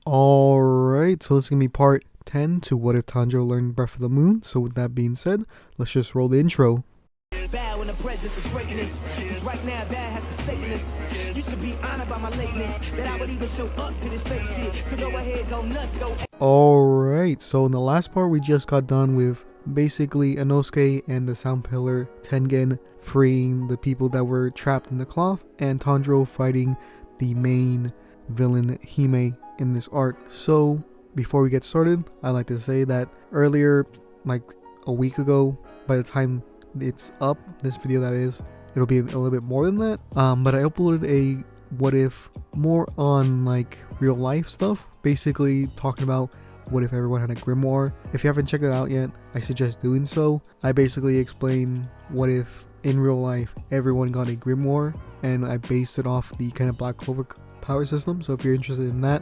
Alright, so this is going to be part 10 to What If Tanjiro Learned Breath of the Moon. So with that being said, let's just roll the intro. Bow in the presence of greatness. Right now that has forsaken us. You should be honored by my lateness. That I would even show up to this fake shit. So go ahead, go nuts, go. Alright, so in the last part we just got done with basically Inosuke and the Sound Pillar Tengen freeing the people that were trapped in the cloth, and Tanjiro fighting the main villain Hime in this arc. So before we get started, I like to say that earlier, like a week ago, by the time it's up, this video that is, it'll be a little bit more than that, but I uploaded a what if more on like real life stuff, basically talking about what if everyone had a grimoire. If you haven't checked it out yet, I suggest doing so. I basically explain what if in real life everyone got a grimoire, and I based it off the kind of Black Clover power system. So if you're interested in that,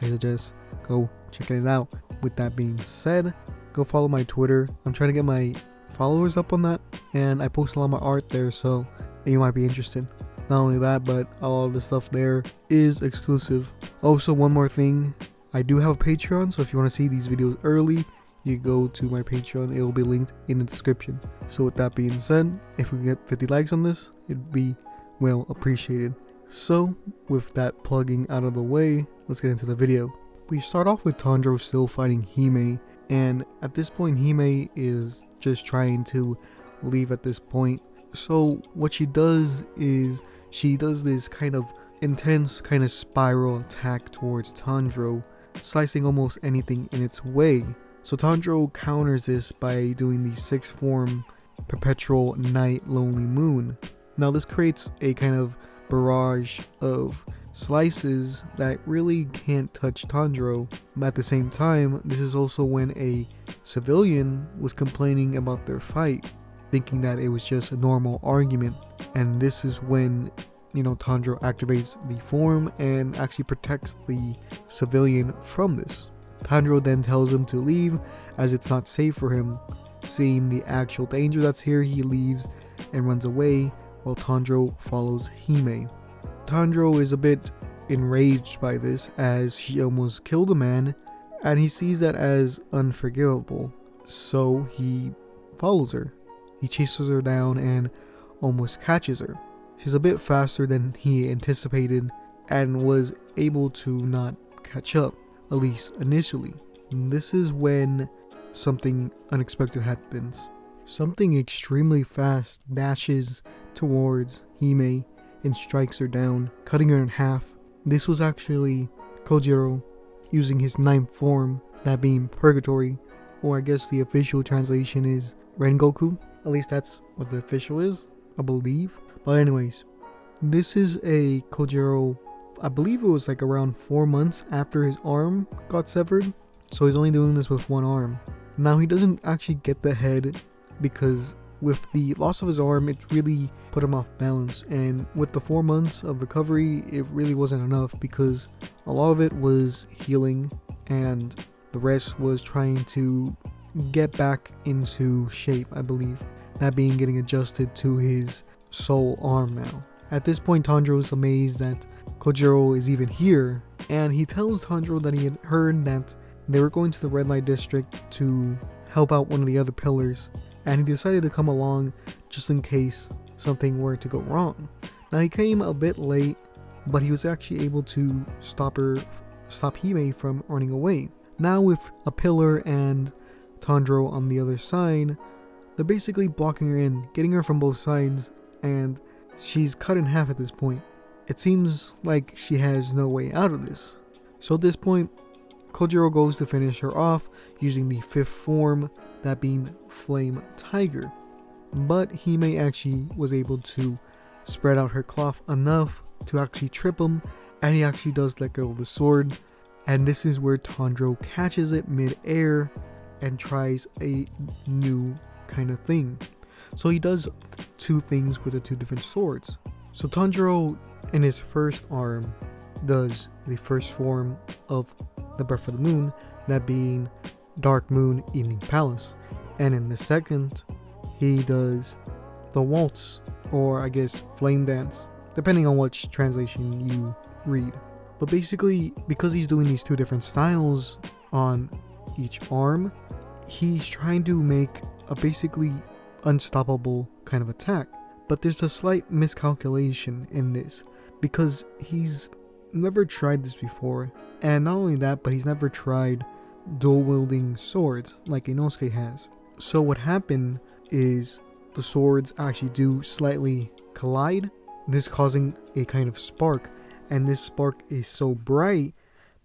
I suggest go checking it out. With that being said, go follow my Twitter. I'm trying to get my followers up on that, and I post a lot of my art there, so you might be interested. Not only that, but all of the stuff there is exclusive. Also, one more thing, I do have a Patreon, so if you want to see these videos early, you go to my Patreon. It will be linked in the description. So with that being said, if we get 50 likes on this, it'd be well appreciated. So with that plugging out of the way, let's get into the video. We start off with Tanjiro still fighting Hime, and at this point Hime is just trying to leave at this point. So what she does is she does this kind of intense kind of spiral attack towards Tanjiro, slicing almost anything in its way. So Tanjiro counters this by doing the 6th form Perpetual Night Lonely Moon. Now this creates a kind of barrage of slices that really can't touch Tanjiro. But at the same time, this is also when a civilian was complaining about their fight, thinking that it was just a normal argument. And this is when, Tanjiro activates the form and actually protects the civilian from this. Tanjiro then tells him to leave as it's not safe for him. Seeing the actual danger that's here, he leaves and runs away while Tanjiro follows Hime. Tanjiro is a bit enraged by this as she almost killed a man, and he sees that as unforgivable, so he follows her. He chases her down and almost catches her. She's a bit faster than he anticipated and was able to not catch up, at least initially. And this is when something unexpected happens. Something extremely fast dashes towards Hime and strikes her down, cutting her in half. This was actually Kojiro using his 9th form, that being Purgatory, or I guess the official translation is Rengoku. At least that's what the official is, I believe. But anyways, this is a Kojiro, I believe it was like around 4 months after his arm got severed, so he's only doing this with one arm. Now he doesn't actually get the head because with the loss of his arm, it really put him off balance, and with the 4 months of recovery, it really wasn't enough because a lot of it was healing and the rest was trying to get back into shape, I believe. That being getting adjusted to his soul arm now. At this point, Tanjiro is amazed that Kojiro is even here, and he tells Tanjiro that he had heard that they were going to the red light district to help out one of the other pillars, and he decided to come along just in case something were to go wrong. Now he came a bit late, but he was actually able to stop Hime from running away. Now with a pillar and Tanjiro on the other side, they're basically blocking her in, getting her from both sides, and she's cut in half at this point. It seems like she has no way out of this. So at this point, Kojiro goes to finish her off using the 5th form, that being Flame Tiger. But Hime actually was able to spread out her cloth enough to actually trip him, and he actually does let go of the sword. And this is where Tanjiro catches it mid-air and tries a new kind of thing. So he does 2 things with the 2 different swords. So Tanjiro in his first arm does the 1st form of the Breath of the Moon, that being Dark Moon Evening Palace, and in the second he does the waltz, or I guess flame dance, depending on which translation you read. But basically, because he's doing these two different styles on each arm, he's trying to make a basically unstoppable kind of attack. But there's a slight miscalculation in this, because he's never tried this before, and not only that, but he's never tried dual wielding swords like Inosuke has. So what happened is the swords actually do slightly collide, this causing a kind of spark, and this spark is so bright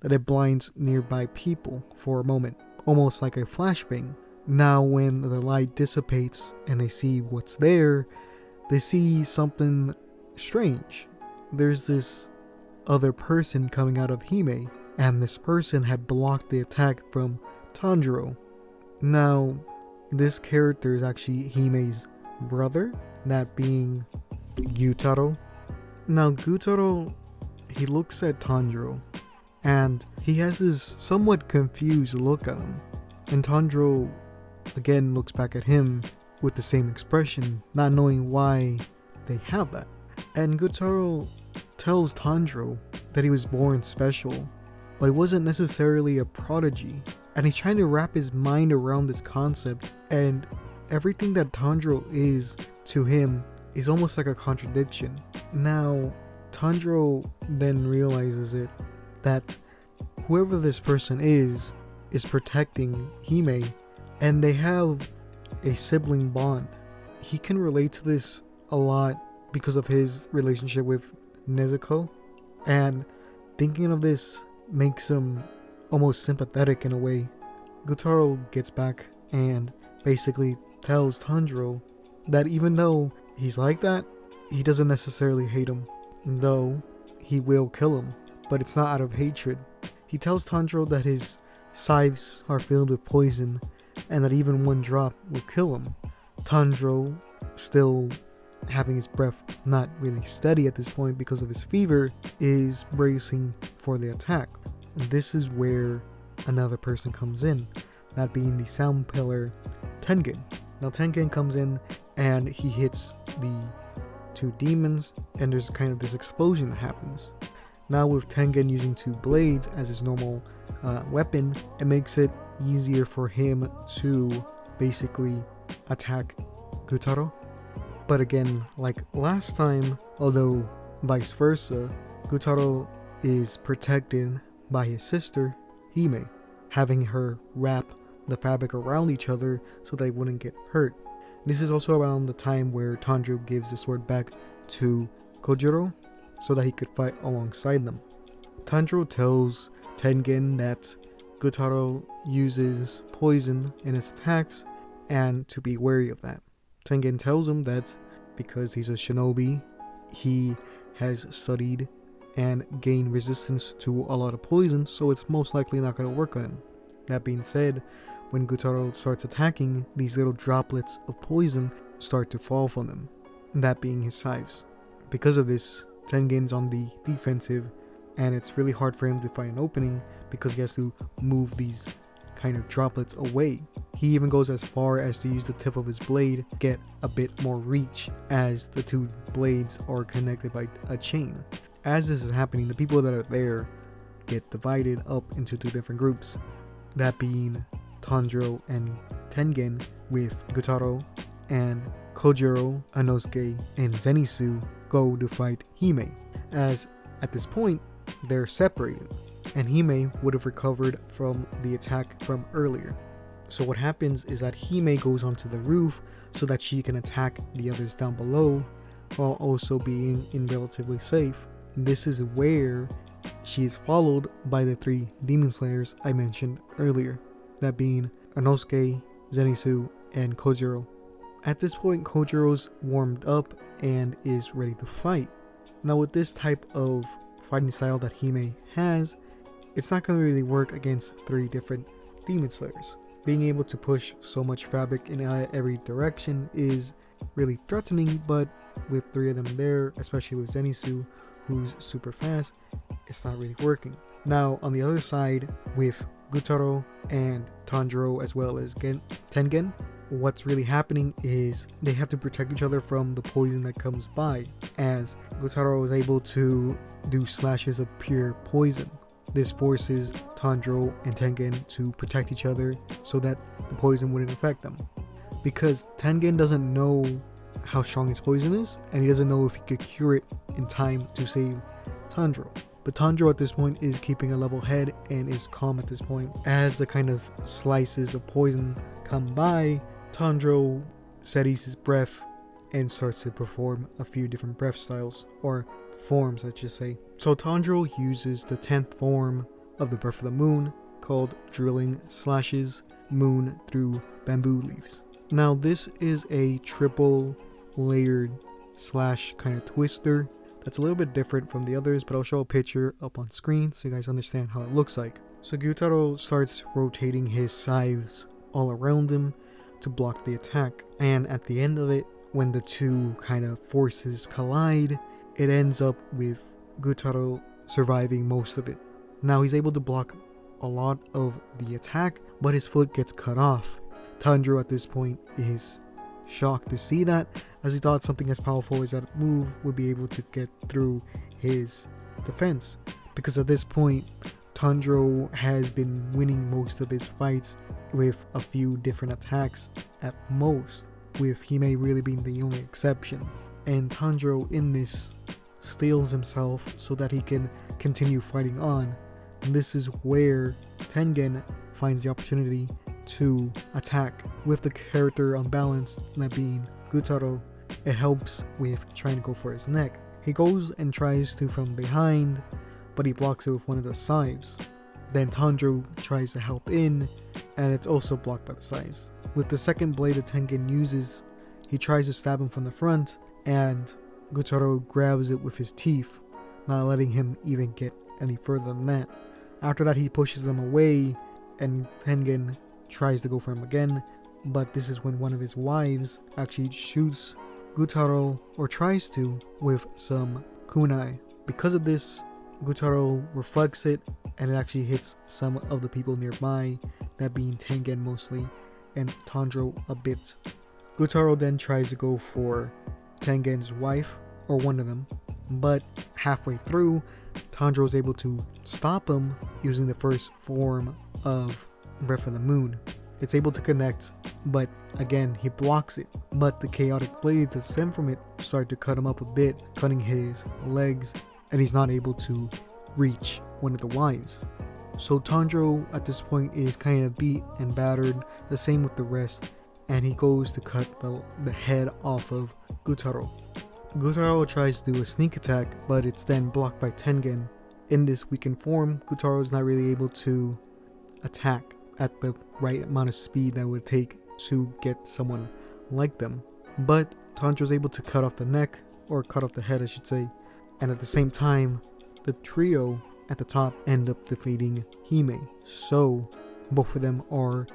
that it blinds nearby people for a moment, almost like a flashbang. Now when the light dissipates and they see what's there, they see something strange. There's this other person coming out of Hime, and this person had blocked the attack from Tanjiro. Now, this character is actually Hime's brother, that being Gyutaro. Now, Gyutaro, he looks at Tanjiro, and he has this somewhat confused look at him. And Tanjiro again looks back at him with the same expression, not knowing why they have that. And Gyutaro tells Tanjiro that he was born special, but he wasn't necessarily a prodigy. And he's trying to wrap his mind around this concept, and everything that Tanjiro is to him is almost like a contradiction. Now, Tanjiro then realizes that whoever this person is protecting Hime, and they have a sibling bond. He can relate to this a lot because of his relationship with Nezuko, and thinking of this makes him almost sympathetic in a way. Gyutaro gets back and basically tells Tanjiro that even though he's like that, he doesn't necessarily hate him, though he will kill him, but it's not out of hatred. He tells Tanjiro that his scythes are filled with poison and that even one drop will kill him. Tanjiro, still having his breath not really steady at this point because of his fever, is bracing for the attack. This is where another person comes in, that being the sound pillar Tengen. Now Tengen comes in and he hits the two demons, and there's kind of this explosion that happens. Now with Tengen using two blades as his normal weapon, it makes it easier for him to basically attack Gyutaro. But again, like last time, although vice versa, Gyutaro is protected by his sister, Hime, having her wrap the fabric around each other so they wouldn't get hurt. This is also around the time where Tanjiro gives the sword back to Kojiro so that he could fight alongside them. Tanjiro tells Tengen that Gyutaro uses poison in his attacks and to be wary of that. Tengen tells him that because he's a shinobi, he has studied and gained resistance to a lot of poison, so it's most likely not going to work on him. That being said, when Gyutaro starts attacking, these little droplets of poison start to fall from him, that being his scythes. Because of this, Tengen's on the defensive, and it's really hard for him to find an opening because he has to move these kind of droplets away. He even goes as far as to use the tip of his blade to get a bit more reach, as the two blades are connected by a chain. As this is happening, the people that are there get divided up into two different groups, that being Tanjiro and Tengen, with Gyutaro and Kojiro, Inosuke, and Zenitsu go to fight Hime, as at this point they're separated, and Hime would have recovered from the attack from earlier. So what happens is that Hime goes onto the roof so that she can attack the others down below while also being in relatively safe. This is where she is followed by the three demon slayers I mentioned earlier, that being Inosuke, Zenitsu, and Kojiro. At this point, Kojiro's warmed up and is ready to fight. Now with this type of fighting style that Hime has, it's not going to really work against three different demon slayers. Being able to push so much fabric in every direction is really threatening, but with three of them there, especially with Zenitsu, who's super fast, it's not really working. Now on the other side, with Gyutaro and Tanjiro as well as Tengen, what's really happening is they have to protect each other from the poison that comes by, as Gyutaro is able to do slashes of pure poison. This forces Tanjiro and Tengen to protect each other so that the poison wouldn't affect them. Because Tengen doesn't know how strong his poison is, and he doesn't know if he could cure it in time to save Tanjiro. But Tanjiro at this point is keeping a level head and is calm at this point. As the kind of slices of poison come by, Tanjiro steadies his breath and starts to perform a few different breath styles, or forms, I should say. So Tanjiro uses the 10th form of the Breath of the Moon, called Drilling Slashes Moon through Bamboo Leaves. Now this is a triple layered slash kind of twister that's a little bit different from the others, but I'll show a picture up on screen so you guys understand how it looks like. So Gyutaro starts rotating his scythes all around him to block the attack, and at the end of it, when the two kind of forces collide, it ends up with Gyutaro surviving most of it. Now he's able to block a lot of the attack, but his foot gets cut off. Tanjiro at this point is shocked to see that, as he thought something as powerful as that move would be able to get through his defense, because at this point Tanjiro has been winning most of his fights with a few different attacks at most, with Hime really being the only exception. And Tanjiro in this steals himself so that he can continue fighting on, and this is where Tengen finds the opportunity to attack. With the character unbalanced, that being Gyutaro, it helps with trying to go for his neck. He goes and tries to from behind, but he blocks it with one of the scythes. Then Tanjiro tries to help in, and it's also blocked by the scythes. With the second blade that Tengen uses, he tries to stab him from the front, and Gyutaro grabs it with his teeth, not letting him even get any further than that. After that, he pushes them away, and Tengen tries to go for him again, but this is when one of his wives actually shoots Gyutaro, or tries to, with some kunai. Because of this, Gyutaro reflects it, and it actually hits some of the people nearby, that being Tengen mostly, and Tanjiro a bit. Gyutaro then tries to go for Tengen's wife, or one of them, but halfway through, Tanjiro is able to stop him using the first form of Breath of the Moon. It's able to connect, but again he blocks it, but the chaotic blades that stem from it start to cut him up a bit, cutting his legs, and he's not able to reach one of the wives. So Tanjiro at this point is kind of beat and battered, the same with the rest, and he goes to cut the head off of Gyutaro. Gyutaro tries to do a sneak attack, but it's then blocked by Tengen. In this weakened form, Gyutaro is not really able to attack at the right amount of speed that would take to get someone like them. But Tanjiro is able to cut off the neck, or cut off the head I should say, and at the same time, the trio at the top end up defeating Hime. So both of them are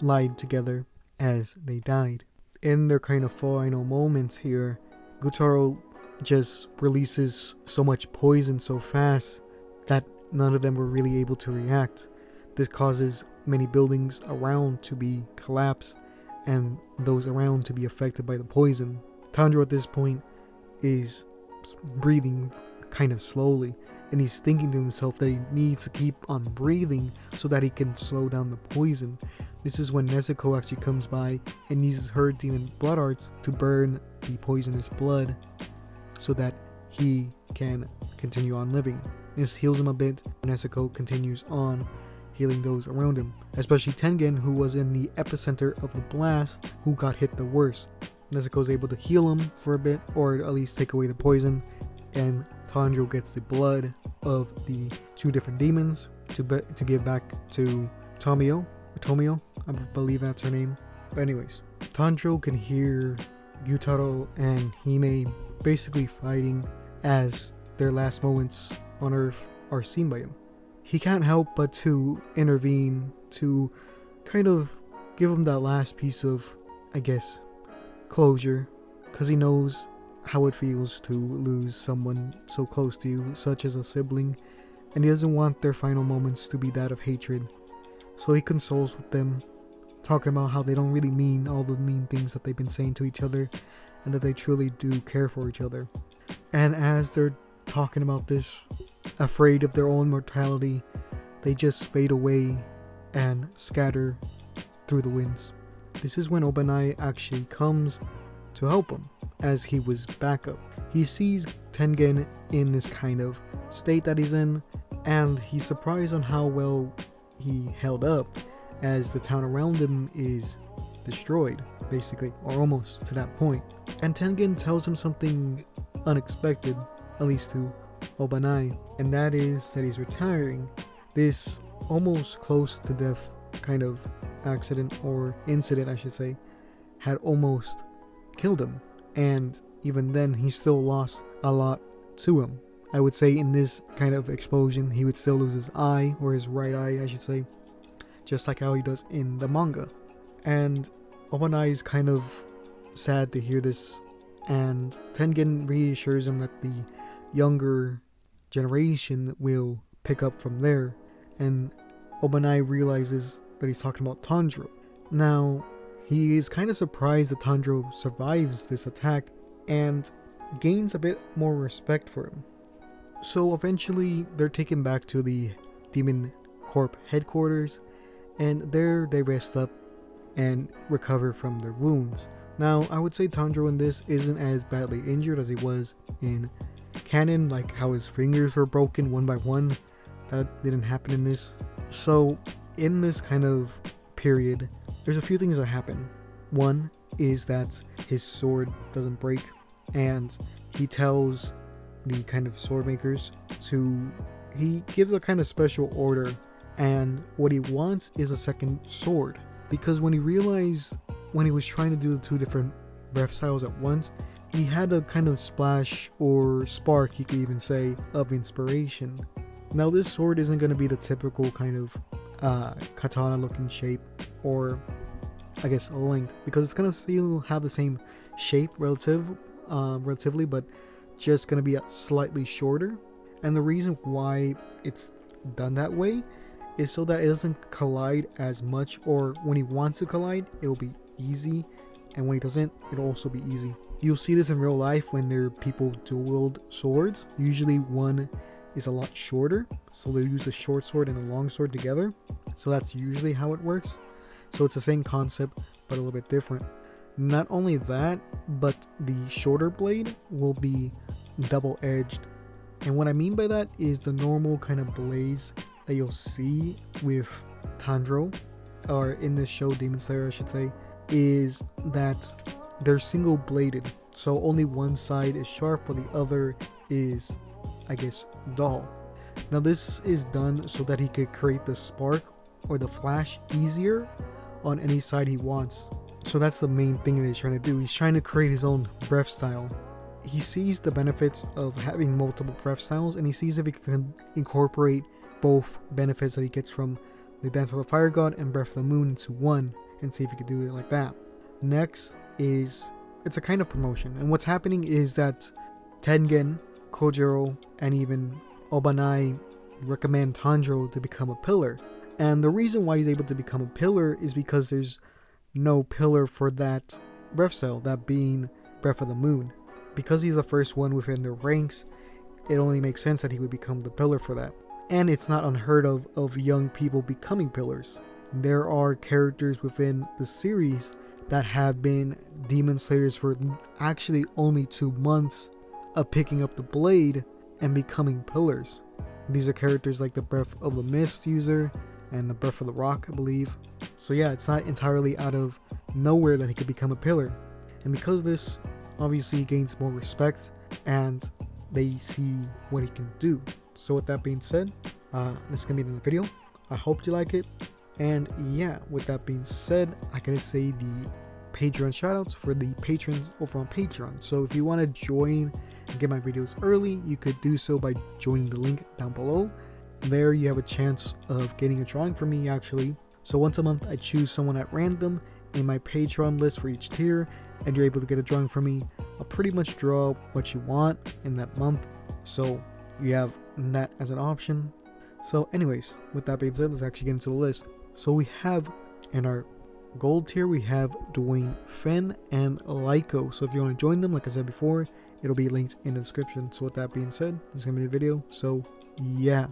lied together as they died. In their kind of final moments here, Gyutaro just releases so much poison so fast that none of them were really able to react. This causes many buildings around to be collapsed, and those around to be affected by the poison. Tanjiro at this point is breathing kind of slowly, and he's thinking to himself that he needs to keep on breathing so that he can slow down the poison. This is when Nezuko actually comes by and uses her demon blood arts to burn the poisonous blood so that he can continue on living. This heals him a bit. Nezuko continues on healing those around him, especially Tengen, who was in the epicenter of the blast, who got hit the worst. Nezuko is able to heal him for a bit, or at least take away the poison, and Tanjiro gets the blood of the two different demons to give back to Tomio, I believe that's her name. But anyways, Tanjiro can hear Gyutaro and Hime basically fighting as their last moments on Earth are seen by him. He can't help but to intervene to kind of give him that last piece of, I guess, closure, because he knows how it feels to lose someone so close to you, such as a sibling, and he doesn't want their final moments to be that of hatred. So he consoles with them, talking about how they don't really mean all the mean things that they've been saying to each other, and that they truly do care for each other. And as they're talking about this, afraid of their own mortality, they just fade away and scatter through the winds. This is when Obanai actually comes to help him, as he was backup. He sees Tengen in this kind of state that he's in, and he's surprised on how well he held up, as the town around him is destroyed, basically, or almost to that point. And Tengen tells him something unexpected, at least to Obanai, and that is that he's retiring. This almost close to death kind of accident, or incident I should say, had almost killed him, and even then he still lost a lot to him. I would say in this kind of explosion he would still lose his eye, or his right eye I should say, just like how he does in the manga. And Obanai is kind of sad to hear this, and Tengen reassures him that the younger generation will pick up from there, and Obanai realizes that he's talking about Tanjiro. Now, he is kind of surprised that Tanjiro survives this attack and gains a bit more respect for him. So eventually they're taken back to the Demon Corp headquarters, and there they rest up and recover from their wounds. Now, I would say Tanjiro in this isn't as badly injured as he was in canon, like how his fingers were broken one by one. That didn't happen in this. So in this kind of period, there's a few things that happen. One is that his sword doesn't break, and he tells the kind of sword makers he gives a kind of special order, and what he wants is a second sword, because when he realized when he was trying to do the two different breath styles at once, he had a kind of splash or spark, you could even say, of inspiration. Now this sword isn't going to be the typical kind of katana looking shape, or I guess length, because it's going to still have the same shape relatively, but just going to be slightly shorter. And the reason why it's done that way is so that it doesn't collide as much, or when he wants to collide it'll be easy, and when he doesn't it'll also be easy. You'll see this in real life when there are people dual wield swords. Usually one is a lot shorter, so they use a short sword and a long sword together. So that's usually how it works. So it's the same concept but a little bit different. Not only that, but the shorter blade will be double-edged. And what I mean by that is the normal kind of blades that you'll see with Tanjiro, or in this show Demon Slayer I should say, is that they're single bladed. So only one side is sharp while the other is, I guess, dull. Now this is done so that he could create the spark or the flash easier on any side he wants. So that's the main thing that he's trying to do. He's trying to create his own breath style. He sees the benefits of having multiple breath styles, and he sees if he can incorporate both benefits that he gets from the Dance of the Fire God and Breath of the Moon into one, and see if he could do it like that. Next is, it's a kind of promotion, and what's happening is that Tengen, Kojiro, and even Obanai recommend Tanjiro to become a pillar. And the reason why he's able to become a pillar is because there's no pillar for that breath style, that being Breath of the Moon. Because he's the first one within their ranks, it only makes sense that he would become the pillar for that. And it's not unheard of young people becoming pillars. There are characters within the series that have been Demon Slayers for actually only 2 months of picking up the blade and becoming pillars. These are characters like the Breath of the Mist user and the Breath of the Rock, I believe. So yeah, it's not entirely out of nowhere that he could become a pillar. And because this obviously gains more respect, and they see what he can do. So with that being said, this is gonna be the end of the video. I hope you like it, and yeah, with that being said, I gotta say the Patreon shoutouts for the patrons over on Patreon. So if you want to join and get my videos early, you could do so by joining the link down below. There you have a chance of getting a drawing from me actually. So once a month I choose someone at random in my Patreon list for each tier, and you're able to get a drawing from me. I'll pretty much draw what you want in that month, so you have that as an option. So anyways, with that being said, let's actually get into the list. So we have in our Gold tier, we have Dwayne Fenn and Lyco. So if you want to join them, like I said before, it'll be linked in the description. So with that being said, this is going to be the video. So yeah.